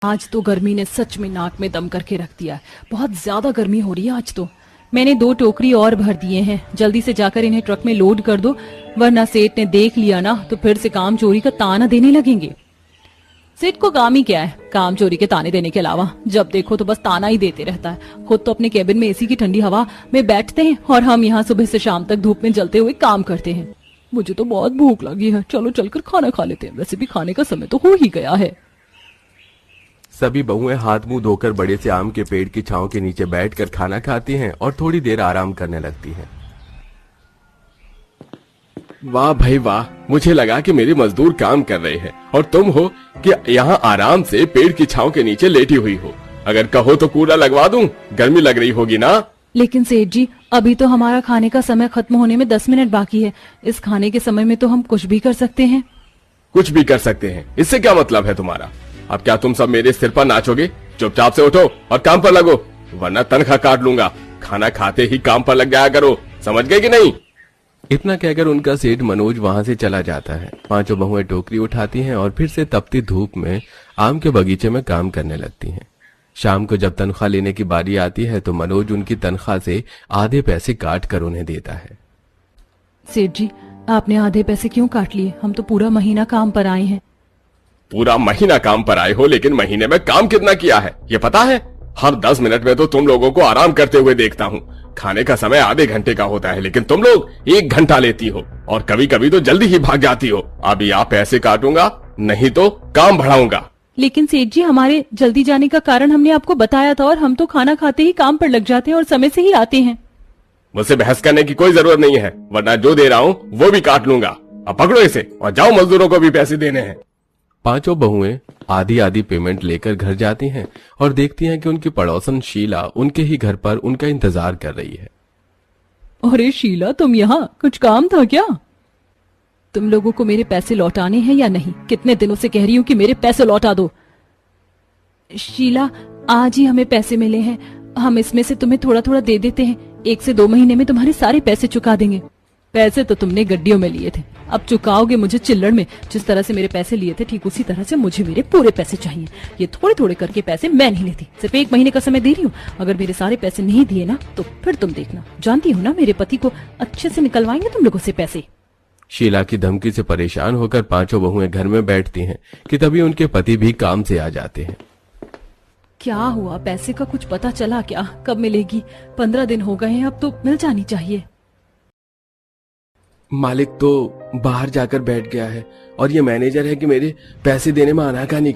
आज तो गर्मी ने सच में नाक में दम करके रख दिया है। बहुत ज्यादा गर्मी हो रही है आज तो। मैंने 2 टोकरी और भर दिए हैं, जल्दी से जाकर इन्हें ट्रक में लोड कर दो, वरना सेठ ने देख लिया ना तो फिर से काम चोरी का ताना देने लगेंगे। सेठ को काम ही क्या है, काम चोरी के ताने देने के अलावा जब देखो तो बस ताना ही देते रहता है। खुद तो अपने केबिन में एसी की ठंडी हवा में बैठते हैं और हम यहाँ सुबह से शाम तक धूप में जलते हुए काम करते हैं। मुझे तो बहुत भूख लगी है, चलो चलकर खाना खा लेते हैं, वैसे भी खाने का समय तो हो ही गया है। सभी बहुएं हाथ मुंह धोकर बड़े से आम के पेड़ की छांव के नीचे बैठकर खाना खाती हैं और थोड़ी देर आराम करने लगती हैं। वाह भाई वाह, मुझे लगा कि मेरे मजदूर काम कर रहे हैं और तुम हो कि यहाँ आराम से पेड़ की छांव के नीचे लेटी हुई हो। अगर कहो तो कूलर लगवा दूं, गर्मी लग रही होगी ना। लेकिन सेठ जी, अभी तो हमारा खाने का समय खत्म होने में 10 मिनट बाकी है। इस खाने के समय में तो हम कुछ भी कर सकते हैं। कुछ भी कर सकते हैं, इससे क्या मतलब है तुम्हारा? अब क्या तुम सब मेरे सिर पर नाचोगे? चुपचाप से उठो और काम पर लगो, वरना तनख्वाह काट लूंगा। खाना खाते ही काम पर लग जाया करो, समझ गए कि नहीं? इतना कहकर उनका सेठ मनोज वहां से चला जाता है। पांचों बहुएं टोकरी उठाती हैं और फिर से तपती धूप में आम के बगीचे में काम करने लगती हैं। शाम को जब तनख्वाह लेने की बारी आती है तो मनोज उनकी तनख्वाह से आधे पैसे काट कर उन्हें देता है। सेठ जी, आपने आधे पैसे क्यों काट लिए? हम तो पूरा महीना काम पर आए हैं। पूरा महीना काम पर आए हो, लेकिन महीने में काम कितना किया है ये पता है? हर 10 मिनट में तो तुम लोगों को आराम करते हुए देखता हूँ। खाने का समय आधे घंटे का होता है, लेकिन तुम लोग 1 घंटा लेती हो और कभी कभी तो जल्दी ही भाग जाती हो। अभी आप पैसे काटूंगा, नहीं तो काम बढ़ाऊंगा। लेकिन सेठ जी, हमारे जल्दी जाने का कारण हमने आपको बताया था और हम तो खाना खाते ही काम पर लग जाते हैं और समय से ही आते हैं। मुझसे बहस करने की कोई जरूरत नहीं है, वरना जो दे रहा हूँ वो भी काट लूंगा। अब पकड़ो इसे और जाओ, मजदूरों को भी पैसे देने हैं। पांचों बहुएं आधी आधी पेमेंट लेकर घर जाती हैं और देखती हैं कि उनकी पड़ोसन शीला उनके ही घर पर उनका इंतजार कर रही है। अरे शीला, तुम यहाँ, कुछ काम था क्या? तुम लोगों को मेरे पैसे लौटाने हैं या नहीं? कितने दिनों से कह रही हूँ कि मेरे पैसे लौटा दो। शीला, आज ही हमें पैसे मिले हैं, हम इसमें से तुम्हें थोड़ा थोड़ा दे देते हैं। 1 से 2 महीने में तुम्हारे सारे पैसे चुका देंगे। पैसे तो तुमने गड्डियों में लिए थे, अब चुकाओगे मुझे चिल्लड़ में। जिस तरह से मेरे पैसे लिए थे ठीक उसी तरह से मुझे मेरे पूरे पैसे चाहिए। ये थोड़े थोड़े करके पैसे मैं नहीं लेती, सिर्फ 1 महीने का समय दे रही हूँ। अगर मेरे सारे पैसे नहीं दिए ना तो फिर तुम देखना। जानती हो ना, मेरे पति को अच्छे से निकलवाएंगे तुम लोगों से पैसे। शीला की धमकी से परेशान होकर पांचों बहुएं घर में बैठती हैं कि तभी उनके पति भी काम से आ जाते हैं। क्या हुआ, पैसे का कुछ पता चला क्या? कब मिलेगी? 15 दिन हो गए हैं, अब तो मिल जानी चाहिए। मालिक तो बाहर जाकर बैठ गया है और ये मैनेजर है कि मेरे पैसे देने में आनाकानी